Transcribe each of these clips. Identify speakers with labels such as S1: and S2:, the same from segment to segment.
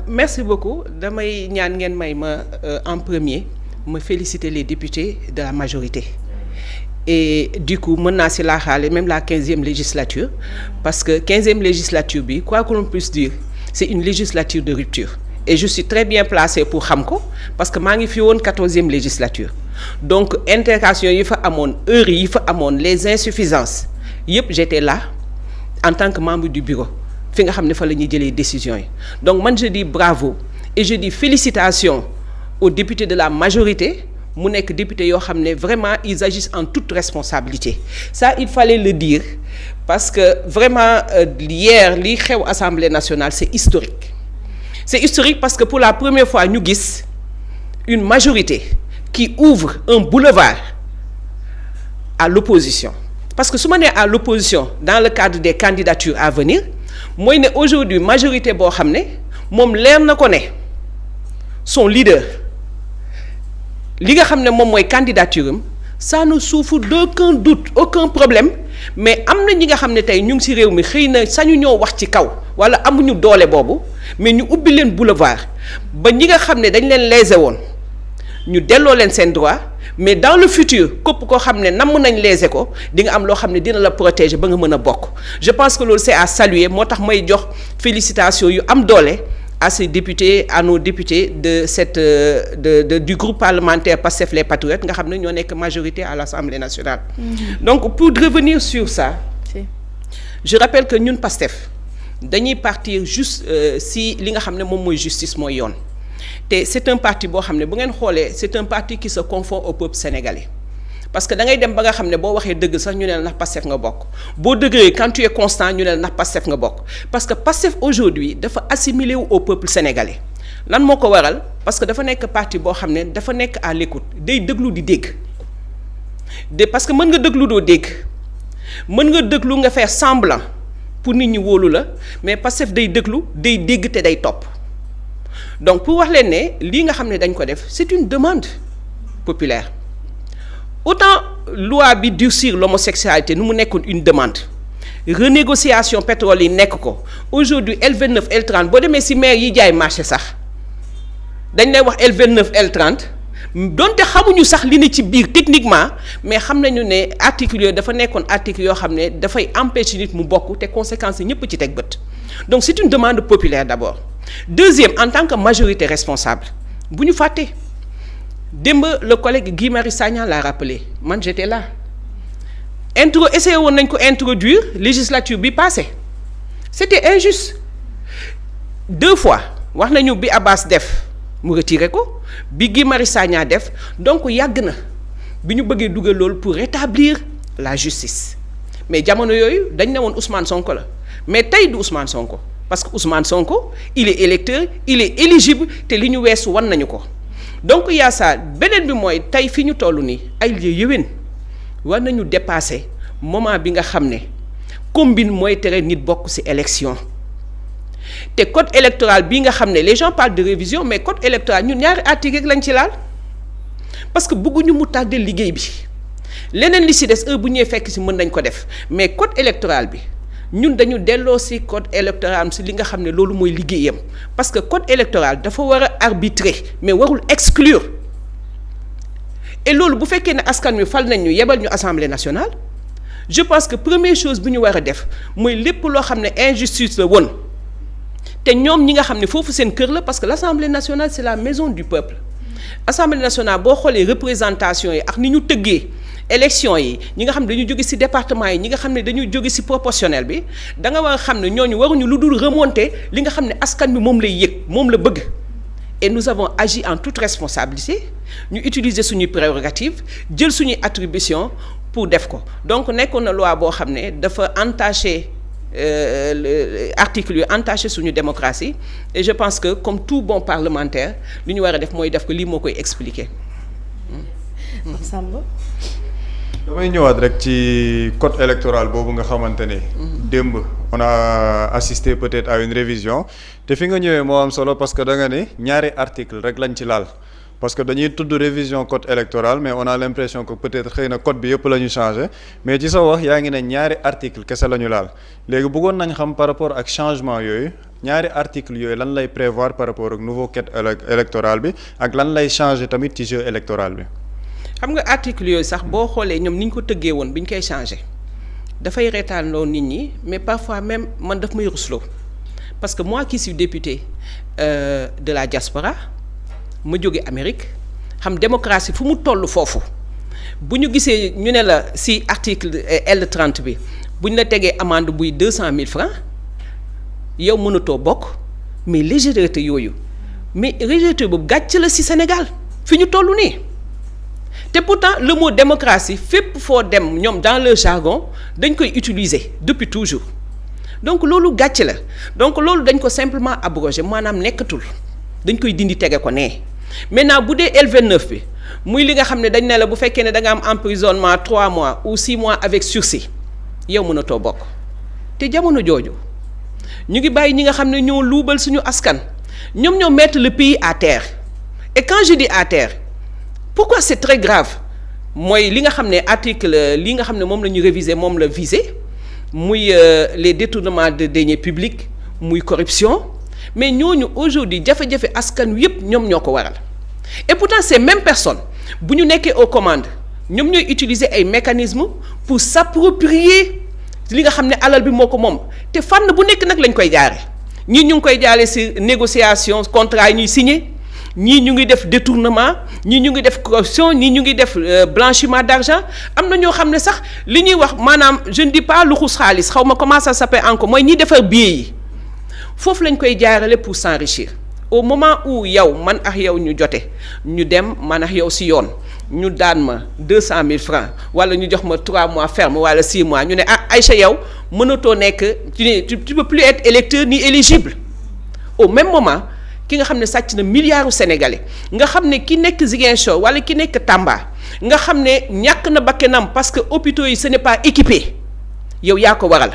S1: Merci beaucoup damay ñaan ngeen may ma en premier me féliciter les députés de la majorité et du coup mën naa si laaxaale même la 15e législature parce que 15e législature bi quoi que l'on puisse dire c'est une législature de rupture et je suis très bien placé pour xam ko parce que maa ngi fi woon 14e législature donc intégration yi fa amoon heures yi fa amoon les insuffisances yëpp j'étais là en tant que membre du bureau fi nga xam ne fa la ñuy jëlee décisions yi donc man je dis bravo et je dis félicitations aux députés de la majorité mu nekk député yoo xam ne vraiment ils agissent en toute responsabilité ça il fallait le dire parce que vraiment hier li xew Assemblée nationale c'est historique parce que pour la première fois ñu gis une majorité qui ouvre un boulevard à l'opposition parce que su ma nee à l'opposition dans le cadre des candidatures à venir mooy ne aujourd'hui majorité boo xam ne moom leer na ko ne son leader li nga xam ne moom mooy candidature am ça ne souffre d'aucun doute aucun problème mais am na ñi nga xam ne tey ñu ngi ci réew mi xëy na sañu ñoo wax ci kaw walla amuñu doole boobu mais ñu ubbi leen boulevard ba ñi nga xam ne dañ leen lésé woon ñu delloo leen seen droit mais dans le futur képp koo xam ne namm nañ lésé ko di nga am loo xam ne dina la protéger ba nga mën a bokk je pense que loolu c'est à saluer moo tax may jox félicitations yu am doole à ces députés à nos députés de cette du groupe parlementaire Pastef les Patriotes nga xam ne ñoo nekk majorité à l'Assemblée nationale. Donc pour revenir sur ça. Je rappelle que ñun Pastef dañuy partir juste si li nga xam ne moom mooy justice mooy yoon te c'est un parti boo xam ne bu ngeen xoolee c'est un parti qui se confond au peuple sénégalais. Parce que da ngay dem ba nga xam ne boo waxee dëgg sax ñu ne la ndax Pastef nga bokk boo dëggee quand tu es constant ñu ne la ndax Pastef nga bokk parce que Pastef aujourd'hui dafa assimilé wu au peuple sénégalais lan moo ko waral parce que dafa nekk parti boo xam ne dafa nekk à l'écoute day déglu di dégg parce que mën nga déglu doo dégg mën nga déglu nga faire semblant pour nit ñi wóolu la mais Pastef day déglu day dégg te day topp donc pour wax leen ne lii nga xam ne dañ ko def c'est une demande populaire. Autant loi bi durcir l'homosexualité nu mu nekkoon une demande renégociation pétrole yi nekk ko aujourd'hui L29 L30 boo demee ci maire yi jaay marché sax dañ lay wax L29 L30 donte xamuñu sax li ne ci biir techniquement mais xam nañu ne article yooyu dafa nekkoon article yoo xam ne dafay empêcher nit mu bokk te conséquences yi ñëpp ci teg bët donc c'est une demande populaire d'abord deuxième en tant que majorité responsable bu ñu fàtte démb le collègue Guy Marius Sagna l'a rappelé man j'étais là essayé woon nañ ko introduire législature bi passé c'était injuste 2 fois wax nañu bi Abbas def mu retiré ko bi Guy Marius Sagna def donc yàgg na bi ñu bëggee dugal loolu pour rétablir la justice mais jamono yooyu dañ ne woon Ousmane Sonko la mais tey du Ousmane Sonko parce que Ousmane Sonko il est électeur il est éligible te li ñu weesu wan nañu ko donc yaa saa beneen bi mooy tey fi ñu toll nii ay yéwén war nañu dépasser moment bi nga xam ne combine mooy tere nit bokk ci élection te code électoral bi nga xam ne les gens parlent de révision mais code électoral ñun ñaari article rek lañ ci laal parce que bëgguñu mu tardé liggéey bi leneen li ci des heure bu ñëwee fekk ci mën nañ ko def mais code électoral bi ñun dañu delloo ci code électoral ci li nga xam ne loolu mooy liggéeyam parce que code électoral dafa war a arbitrer mais warul exclure et loolu bu fekkee ne askan wi fal nañ ñu yebal ñu assemblée nationale je pense que première chose bu ñu war a def mooy lépp loo xam ne injustice la woon te ñoom ñi nga xam ne foofu seen kër la parce que l'assemblée nationale c'est la maison du peuple assemblée nationale boo xoolee représentation yi ak ni ñu tëggee élection yi ñi nga xam ne dañu jóge ci département yi ñi nga xam ne dañu jóge ci proportionnel bi da nga war a xam ne ñooñu waruñu lu dul remonter li nga xam ne askan bi moom lay yëg moom la bëgg et nous avons agi en toute responsabilité ñu utiliser suñuy prérogatives jël suñuy attribution pour def ko donc nekkoon na loi boo xam ne dafa entaché article yu entaché suñu démocratie et je pense que comme tout bon parlementaire li ñu war a def mooy def ko lii moo koy expliquer.
S2: Samba.
S3: damay ñëwaat rek ci code électoral boobu nga xamante ne. démb on a assisté peut-être à une révision te fi nga ñëwee moo am solo parce que da nga ne ñaari article rek lañ ci laal parce que dañuy tudd révision code électoral mais on a l'impression que peut-être xëy na code bi yëpp la ñu changé mais ci sa wax yaa ngi ne ñaari article kese la ñu laal léegi bëggoon nañ xam par rapport ak changement yooyu ñaari article yooyu lan lay prévoir par rapport ak nouveau code électoral bi ak lan lay changer tamit ci jeu électoral bi.
S1: xam nga article yooyu sax boo xoolee ñoom ni ñu ko tëggee woon bi ñu koy changé dafay reetaanloo nit ñi mais parfois même man daf may rusloo parce que moi qui suis député de la diaspora ma jóge Amérique xam démocratie fu mu toll foofu bu ñu gisee ñu ne la si article L30 bi bu ñu la tegee amende buy 200 000 francs yow mënatoo bokk mais légèreté yooyu mais légèreté boobu gàcc la si Sénégal fi ñu toll nii. te pourtant le mot démocratie fépp foo dem ñoom dans leur jargon dañ koy utiliser depuis toujours donc loolu gàcc la donc loolu dañ ko simplement abrogé maanaam nekkatul dañ koy dindi tege ko nee maintenant bu dee L29 bi muy li nga xam ne dañ ne la bu fekkee ne da nga am emprisonnement 3 mois ou 6 mois avec sursis yow mënatoo bokk te jamono jooju ñu ngi bàyyi ñi nga xam ne ñoo luubal suñu askan ñoom ñoo mettre le pays à terre et quand je dis à terre. Pourquoi c'est très grave mooy li nga xam ne article li nga xam ne moom la ñu réviser moom la viser muy les détournements de deniers publics muy corruption mais ñooñu aujourd'hui jafe-jafe askan wi yëpp ñoom ñoo ko waral et pourtant ces mêmes personnes bu ñu nekkee aux commandes ñoom ñooy utiliser ay mécanismes pour s'approprier li nga xam ne alal bi moo ko moom te fànn bu nekk nag lañ koy jaare ñii ñu ngi koy jaare ci négociation contrat yi ñuy signer ñii ñu ngi def détournement ñii ñu ngi def corruption ñii ñu ngi def blanchiment d'argent am na ñoo xam ne sax li ñuy wax maanaam je ne dis pas luxus xaalis xaw ma comment ça s'appelle encore mooy ñiy defar billets yi foofu lañ koy jaarale pour s'enrichir au moment où yow man ak yow ñu jote ñu dem man ak yow ci yoon ñu daan ma 200 000 francs wala ñu jox ma 3 mois ferme wala 6 mois ñu ne ah Aïcha yow mënatoo nekk tu peux plus être électeur ni éligible au même moment. ki nga xam ne sàcc na milliards sénégalais nga xam ne ki nekk Ziguinchor wala ki nekk Tamba nga xam ne ñàkk na bakkanam parce que hôpitaux yi ce n'est pas équipé yow yaa ko waral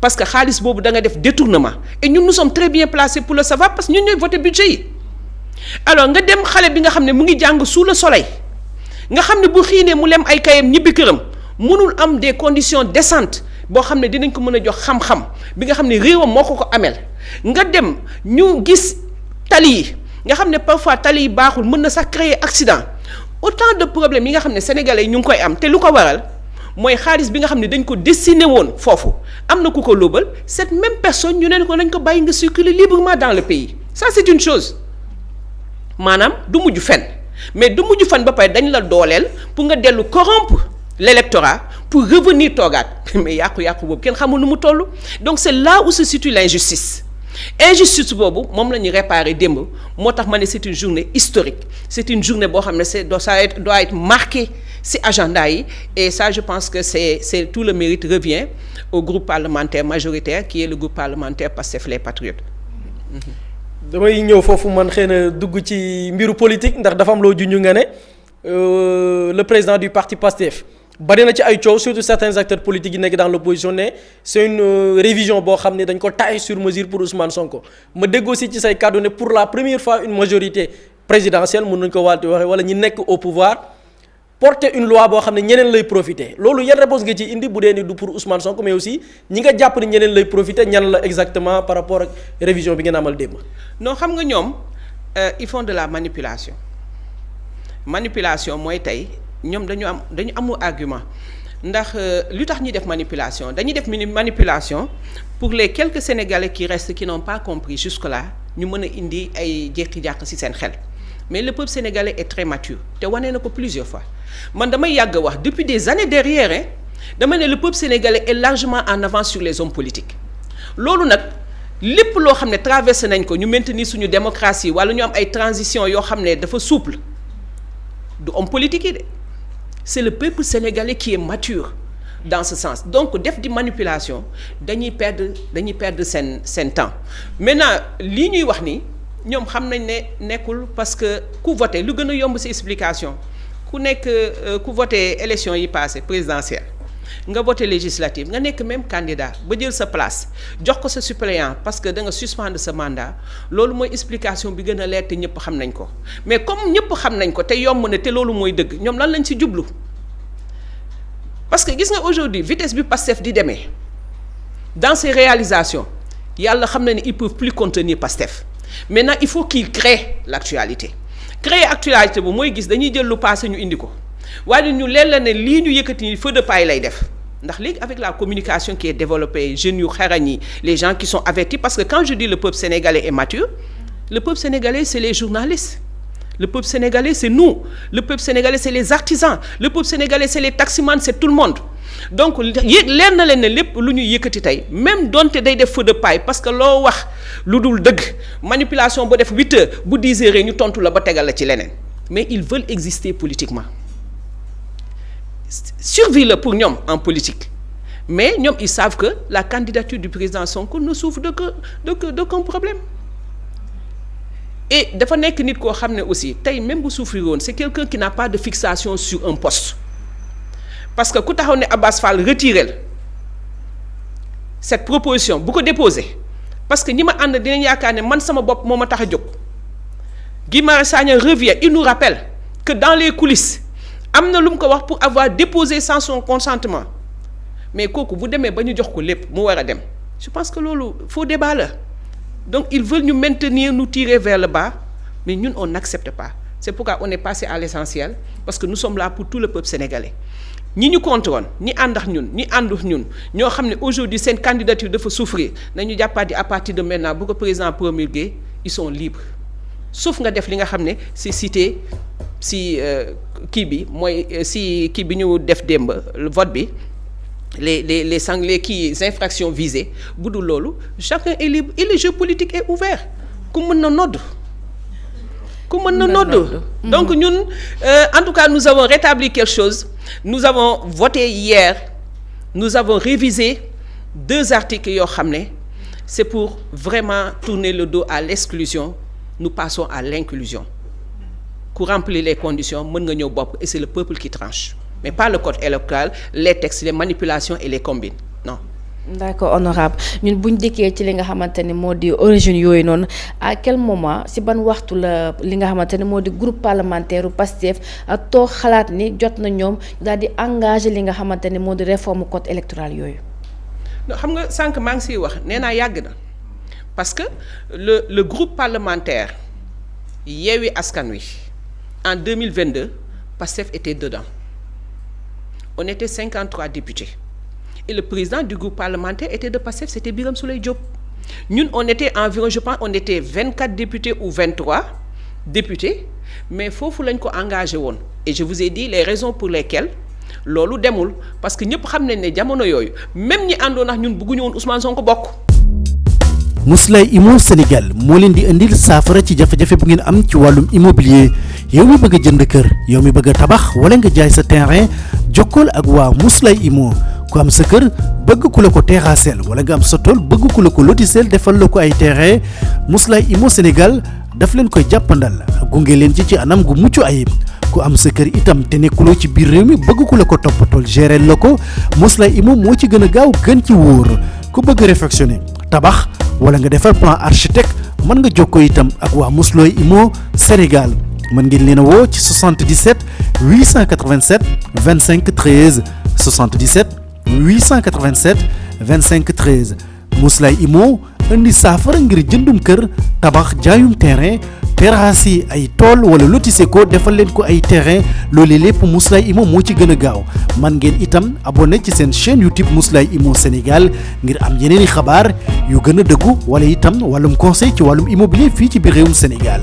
S1: parce que xaalis boobu da nga def détournement et ñun nous sommes très bien placés pour le savoir parce que ñun ñooy voté budget yi alors nga dem xale bi nga xam ne mu ngi jàng sous le soleil nga xam ne bu xiinee mu lem ay kayam ñibbi këram mënul am des conditions décentes boo xam ne dinañ ko mën a jox xam-xam bi nga xam ne réewam moo ko amel nga dem ñu gis. tali yi nga xam ne parfois tali yi baaxul mën na sax créer accident autant de problèmes yi nga xam ne sénégalais yi ñu ngi koy am te lu ko waral mooy xaalis bi nga xam ne dañ ko destiné woon foofu am na ku ko lóobal cette même personne ñu ne ko nañ ko bàyyi nga circuler librement dans le pays ça c'est une chose maanaam du mujj fen mais du mujj fen ba pare dañ la dooleel pour nga dellu corrompre l'électorat pour revenir toogaat mais yàqu-yàqu boobu kenn xamul nu mu toll donc c'est là où se situe l'injustice injustice boobu moom la ñuy réparer démb moo tax ma ne c'est une journée historique c'est une journée boo xam ne doit être marqué ci agenda yi et ça je pense que c'est tout le mérite revient au groupe parlementaire majoritaire qui est le groupe parlementaire Pastef les Patriotes.
S2: damay ñëw foofu man xëy na dugg ci mbiru politique ndax dafa am loo junj nga ne le président du parti Pastef bari na ci ay coow surtout certains acteurs politiques yi nekk dans l'opposition ne c'est une révision boo xam ne dañ ko taille sur mesure pour Ousmane Sonko ma dégg aussi ci say kàddu ne pour la première fois une majorité présidentielle mën nañu ko waati waxee wala ñi nekk au pouvoir porter une loi boo xam ne ñeneen lay profiter loolu yan réponse nga ci indi bu dee ni du pour Ousmane Sonko mais aussi ñi nga jàpp ni ñeneen lay profiter ñan la exactement par rapport ak révision bi ngeen amal démb.
S1: non xam nga ñoom ils font de la manipulation mooy tey. ñoom dañu amul argument ndax lu tax ñuy def manipulation dañuy def manipulation pour les quelques Sénégalais qui restent qui n'ont pas compris jusque-là ñu mën a indi ay jékki-jàkk ci seen xel mais le peuple sénégalais est très mature te wane na ko plusieurs fois man damay yàgg wax depuis des années derrière dama ne le peuple sénégalais est largement en avance sur les hommes politiques loolu nag lépp loo xam ne traversé nañ ko ñu maintenir suñu démocratie wala ñu am ay transition yoo xam ne dafa souple du homme politique yi de c'est le peuple sénégalais qui est mature dans ce sens donc def di manipulation dañuy perdre seen temps maintenant lii ñuy wax ni ñoom xam nañ ne nekkul parce que ku voté lu gën a yomb ci explication ku voté élection yi passé présidentielle nga voté législative nga nekk même candidat ba jël sa place jox ko sa suppléant parce que da nga suspendre sa mandat loolu mooy explication bi gën a leer te ñëpp xam nañ ko mais comme ñëpp xam nañ ko te yomb na te loolu mooy dëgg ñoom lan lañ ci jublu parce que gis nga aujourd'hui vitesse bi Pastef di demee dans ses réalisations yàlla xam na ne ils peuvent plus contenir Pastef maintenant il faut qu'il crée l'actualité créer actualité bu mooy gis dañuy jël lu passé ñu indi ko waaye ñu leen la ne lii ñu yëkkati ni feu de paille lay def ndax léegi avec la communication qui est développée jeunes yu xarañ yi les gens qui sont avertis parce que quand je dis le peuple sénégalais est mature le peuple sénégalais c'est les journalistes le peuple sénégalais c'est nous le peuple sénégalais c'est les artisans le peuple sénégalais c'est les taximans c'est tout le monde donc leer na leen ne lépp lu ñuy yëkkati tey même donte day def feu de paille parce que loo wax lu dul dëgg manipulation ba def 8 heures bu 10 heures ñu tontu la ba tegal la ci leneen mais ils veulent exister politiquement survie la pour ñoom en politique mais ñoom ils savent que la candidature du président Sonko ne souffre d'aucun problème et dafa nekk nit koo xam ne aussi tey même bu souffrir woon c'est quelqu'un qui n'a pas de fixation sur un poste parce que ku taxaw ne Abass Fall retirel cette proposition bu ko déposer parce que ñi ma ànd dinañ yaakaar ne man sama bopp moo ma tax a jóg Guy Marius Sagna revient il nous rappelle que dans les coulisses am na lu mu ko wax pour avoir déposé sans son consentement mais kooku bu demee ba ñu jox ko lépp mu war a dem je pense que loolu faux débat la donc ils veulent ñu maintenir nous tirer vers le bas mais ñun on n'accepte pas c'est pourquoi on est passé à l'essentiel parce que nous sommes là pour tout le peuple sénégalais ñi ñu contrôle ñi ànd ak ñun ñi àndul ñun ñoo xam ne aujourd'hui seen candidature dafa souffrir nañu jàppaat à partir de maintenant bu ko président promulgué ils sont libres sauf nga def li nga xam ne c'est cité si kii bi mooy si kii bi ñu def démb vote bi les kii infractions visées bu dul loolu chacun est libre et le jeu politique est ouvert ku mën na nodd donc ñun en tout cas nous avons rétabli quelque chose nous avons voté hier nous avons révisé 2 articles yoo xam ne c'est pour vraiment tourner le dos à l'exclusion nous passons à l'inclusion ku remplir les conditions mën nga ñëw bopp et c'est le peuple qui tranche mais pas le code électoral les textes les manipulations et les combines non.
S4: d'accord honorable ñun buñ dikkee ci li nga xamante ne moo di origine yooyu noonu à quel moment si ban waxtu la li nga xamante ne moo di groupe parlementaire u Pastef ak toog xalaat ni jot na ñoom daal di engagé li nga xamante ne moo di réforme code électoral yooyu.
S1: xam nga sànq maa ngi siy wax nee naa yàgg na parce que le groupe parlementaire Yewwi Askan Wi en 2022 Pastef était dedans on était 53 députés. Et le président du groupe parlementaire était de Pastef, c'était Birame Souleye Diop. Nous, on était environ, je pense, on était 24 députés ou 23 députés, mais foofu lañ ko engagé woon. Et je vous ai dit les raisons pour lesquelles loolu demul parce que ñëpp xam nañ ne jamono yooyu même ñi àndoon ak ñun bëgguñu woon Ousmane Sonko bokk.
S5: Mously Immo Sénégal moo leen di indil saafara ci jafe-jafe bu ngeen am ci wàllum immobilier yow mi bëgg a jënd kër yow mi bëgg a tabax wala nga jaay sa terrain jokkool ak waa Mously Immo ku am sa kër bëgg ku la ko terrassel wala nga am sa tool bëgg ku la ko lotisel defal la ko ay terrain Mously Immo Sénégal daf leen koy jàppandal gunge leen ci anam gu mucc ayib ku am sa kër itam te nekkuloo ci biir réew mi bëgg ku la ko toppatool gérer la ko Mously Immo moo ci gën a gaaw gën ci wóor ku bëgg réfectionner tabax wala nga defar plan architecte mën nga jokkoo itam ak waa Mously Immo Sénégal mën ngeen leen a woo ci 77 887 25 13 77 887 25 13 Mously Immo indi saafara ngir jëndum kër tabax jaayum terrain terrasse yi ay tool wala lotissé ko defal leen ko ay terrain loolee lépp Mously Immo moo ci gën a gaaw man ngeen itam abonné ci seen chaîne YouTube Mously Immo Sénégal ngir am yeneeni xabaar yu gën a dëggu wala itam wàllum conseil ci wàllum immobilier fii ci biir réewum Sénégal